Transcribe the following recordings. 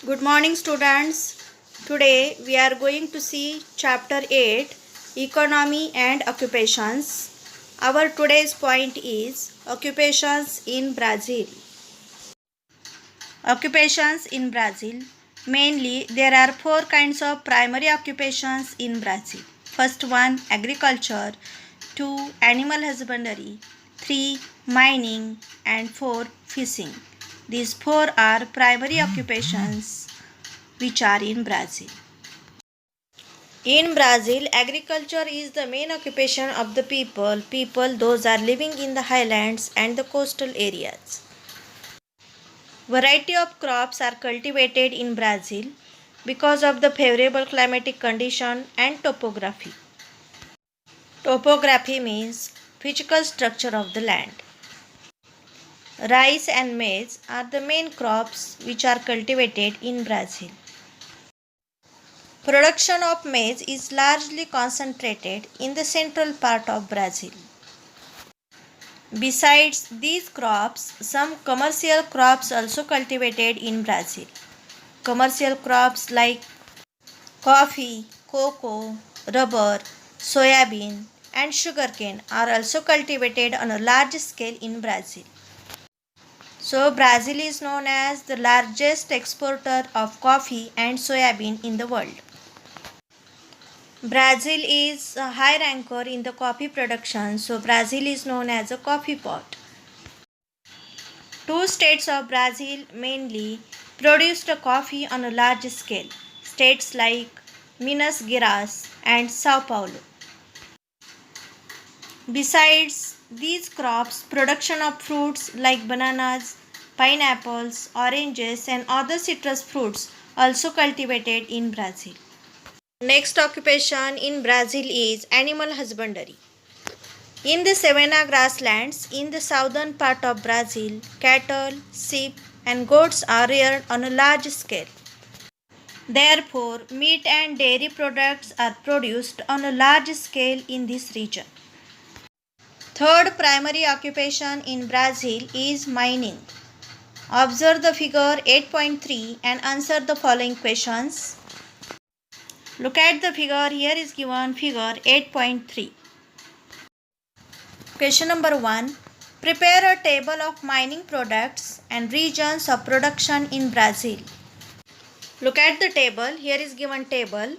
Good morning, students. Today we are going to see chapter 8, Economy and Occupations. Our today's point is occupations in Brazil. Occupations in Brazil. Mainly, there are four kinds of primary occupations in Brazil. First one, agriculture. Two, animal husbandry. Three, mining. And four, fishing. These four are primary occupations which are in Brazil. In Brazil, agriculture is the main occupation of the people. Those are living in the highlands and the coastal areas. Variety of crops are cultivated in Brazil because of the favorable climatic condition and topography. Topography means physical structure of the land. Rice and maize are the main crops which are cultivated in Brazil. Production of maize is largely concentrated in the central part of Brazil. Besides these crops, some commercial crops also cultivated in Brazil. Commercial crops like coffee, cocoa, rubber, soybean, and sugarcane are also cultivated on a large scale in Brazil. So, Brazil is known as the largest exporter of coffee and soybean in the world. Brazil is a high ranker in the coffee production, so Brazil is known as a coffee pot. Two states of Brazil mainly produced coffee on a large scale, states like Minas Gerais and Sao Paulo. Besides these crops, production of fruits like bananas, pineapples, oranges, and other citrus fruits also cultivated in Brazil. Next occupation in Brazil is animal husbandry. In the savanna grasslands in the southern part of Brazil, cattle, sheep, and goats are reared on a large scale. Therefore, meat and dairy products are produced on a large scale in this region. Third primary occupation in Brazil is mining. Observe the figure 8.3 and answer the following questions. Look at the figure. Here is given figure 8.3. Question number 1. Prepare a table of mining products and regions of production in Brazil. Look at the table. Here is given table.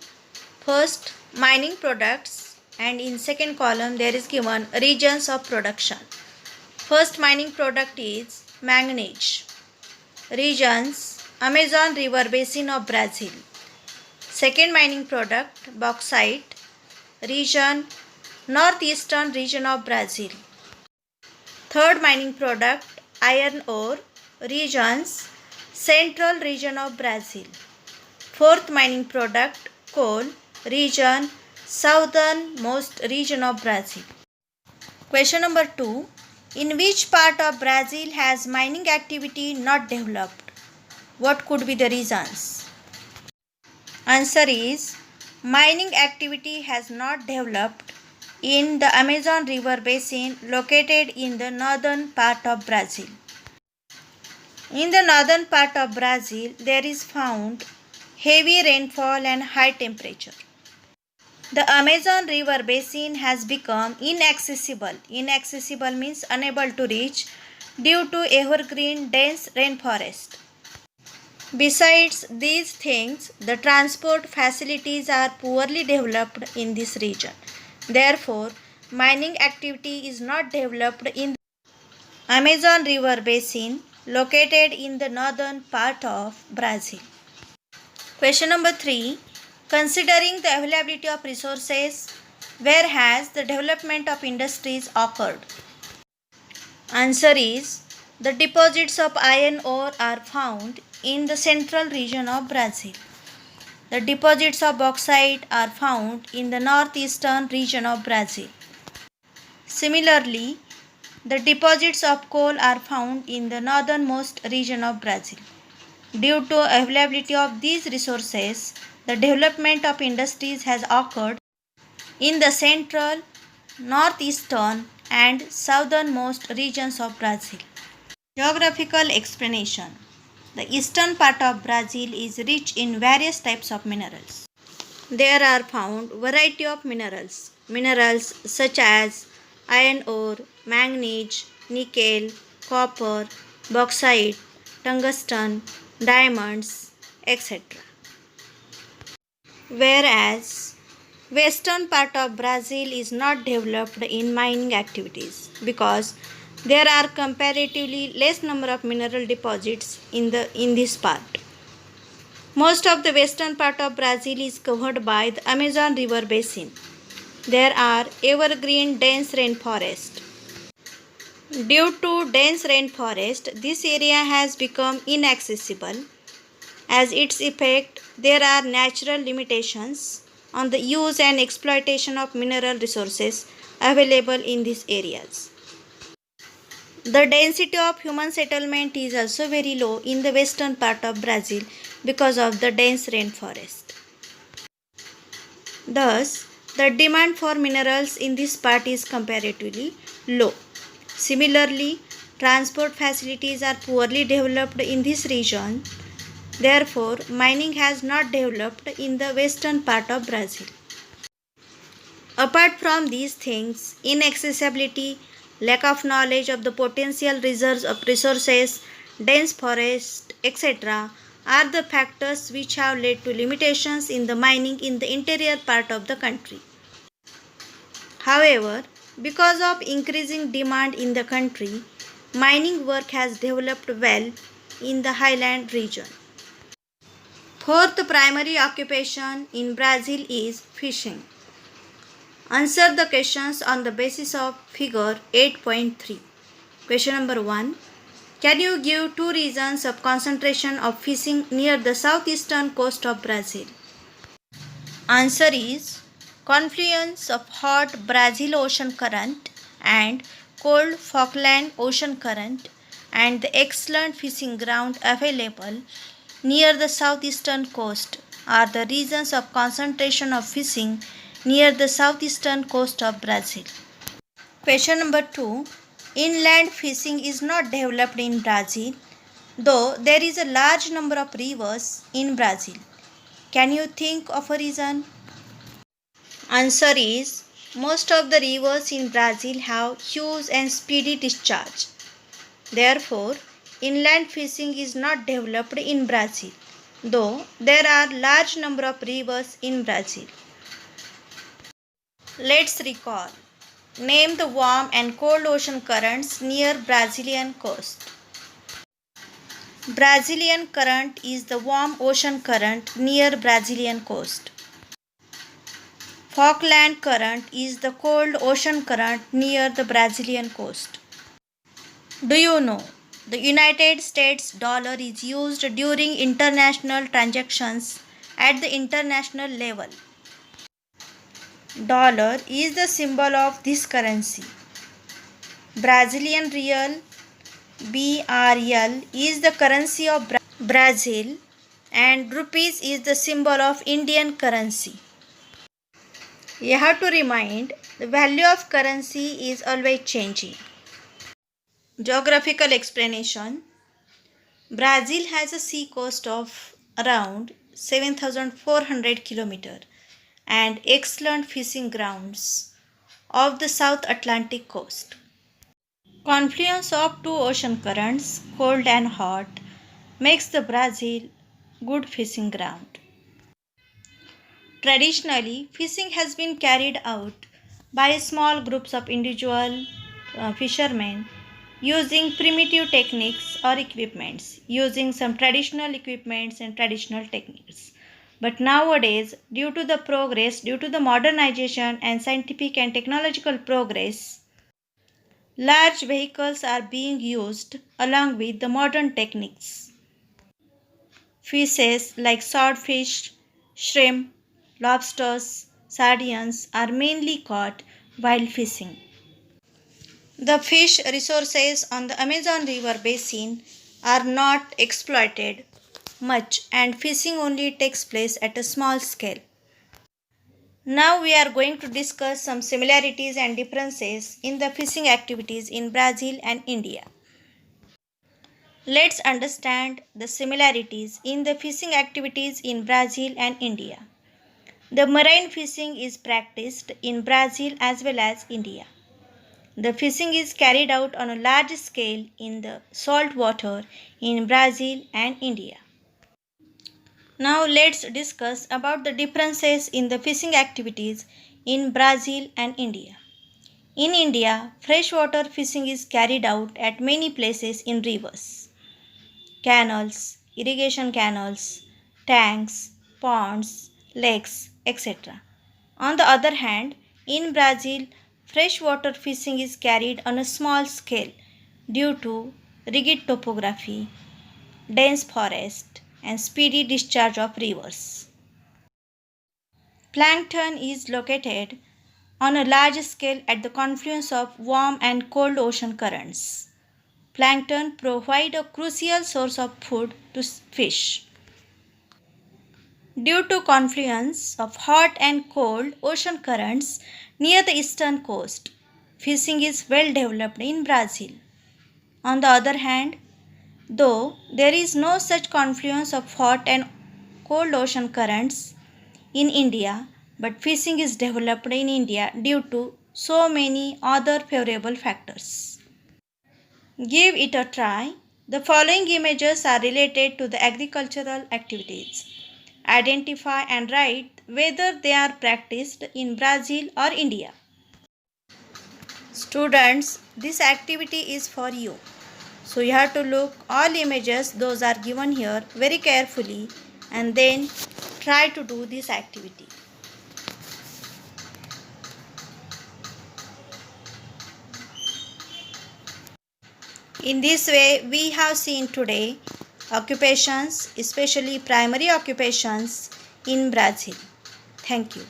First, mining products, and in second column there is given regions of production. First mining product is manganese. Regions: Amazon River Basin of Brazil. Second mining product, bauxite. Region: northeastern region of Brazil. Third mining product, iron ore. Regions: central region of Brazil. Fourth mining product, coal. Region: southernmost region of Brazil. Question number 2. In which part of Brazil has mining activity not developed? What could be the reasons? Answer is, mining activity has not developed in the Amazon River Basin located in the northern part of Brazil. In the northern part of Brazil, there is found heavy rainfall and high temperature. The Amazon River Basin has become inaccessible. Inaccessible means unable to reach due to evergreen dense rainforest. Besides these things, the transport facilities are poorly developed in this region. Therefore, mining activity is not developed in the Amazon River Basin located in the northern part of Brazil. Question number 3. Considering the availability of resources, where has the development of industries occurred? Answer is, the deposits of iron ore are found in the central region of Brazil. The deposits of bauxite are found in the northeastern region of Brazil. Similarly, the deposits of coal are found in the northernmost region of Brazil. Due to availability of these resources, the development of industries has occurred in the central, northeastern, and southernmost regions of Brazil. Geographical explanation. The eastern part of Brazil is rich in various types of minerals. There are found variety of minerals. Minerals such as iron ore, manganese, nickel, copper, bauxite, tungsten, diamonds, etc. Whereas western part of Brazil is not developed in mining activities because there are comparatively less number of mineral deposits in this part. Most of the western part of Brazil is covered by the Amazon River basin. There are evergreen dense rainforest. Due to dense rainforest, this area has become inaccessible. As its effect, there are natural limitations on the use and exploitation of mineral resources available in these areas. The density of human settlement is also very low in the western part of Brazil because of the dense rainforest. Thus, the demand for minerals in this part is comparatively low. Similarly, transport facilities are poorly developed in this region. Therefore, mining has not developed in the western part of Brazil. Apart from these things, inaccessibility, lack of knowledge of the potential reserves of resources, dense forest, etc., are the factors which have led to limitations in the mining in the interior part of the country. However, because of increasing demand in the country, mining work has developed well in the highland region. Fourth primary occupation in Brazil is fishing. Answer the questions on the basis of figure 8.3. Question number 1. Can you give two reasons of concentration of fishing near the southeastern coast of Brazil? Answer is confluence of hot Brazil Ocean current and cold Falkland Ocean current and the excellent fishing ground available near the southeastern coast are the reasons of concentration of fishing near the southeastern coast of Brazil. Question number 2. Inland fishing is not developed in Brazil, though there is a large number of rivers in Brazil. Can you think of a reason? Answer is most of the rivers in Brazil have huge and speedy discharge. Therefore, inland fishing is not developed in Brazil, though there are large number of rivers in Brazil. Let's recall. Name the warm and cold ocean currents near Brazilian coast. Brazilian current is the warm ocean current near Brazilian coast. Falkland current is the cold ocean current near the Brazilian coast. Do you know the United States dollar is used during international transactions at the international level? Dollar is the symbol of this currency. Brazilian real BRL is the currency of Brazil and rupees is the symbol of Indian currency. You have to remind the value of currency is always changing. Geographical explanation. Brazil has a sea coast of around 7,400 km and excellent fishing grounds of the South Atlantic coast. Confluence of two ocean currents, cold and hot, makes the Brazil good fishing ground. Traditionally, fishing has been carried out by small groups of individual fishermen using primitive techniques or equipments, using some traditional equipments and traditional techniques. But nowadays, due to the modernization and scientific and technological progress, large vehicles are being used along with the modern techniques. Fishes like swordfish, shrimp, lobsters, sardines are mainly caught while fishing. The fish resources on the Amazon River basin are not exploited much and fishing only takes place at a small scale. Now we are going to discuss some similarities and differences in the fishing activities in Brazil and India. Let's understand the similarities in the fishing activities in Brazil and India. The marine fishing is practiced in Brazil as well as India. The fishing is carried out on a large scale in the salt water in Brazil and India. Now let's discuss about the differences in the fishing activities in Brazil and India. In India, freshwater fishing is carried out at many places in rivers, canals, irrigation canals, tanks, ponds, lakes, etc. On the other hand, in Brazil, freshwater fishing is carried on a small scale due to rigid topography, dense forest, and speedy discharge of rivers. Plankton is located on a large scale at the confluence of warm and cold ocean currents. Plankton provide a crucial source of food to fish. Due to confluence of hot and cold ocean currents near the eastern coast, fishing is well developed in Brazil. On the other hand, though there is no such confluence of hot and cold ocean currents in India, but fishing is developed in India due to so many other favorable factors. Give it a try. The following images are related to the agricultural activities. Identify and write whether they are practiced in Brazil or India. Students, this activity is for you. So you have to look all images, those are given here, very carefully, and then try to do this activity. In this way, we have seen today occupations, especially primary occupations in Brazil. Thank you.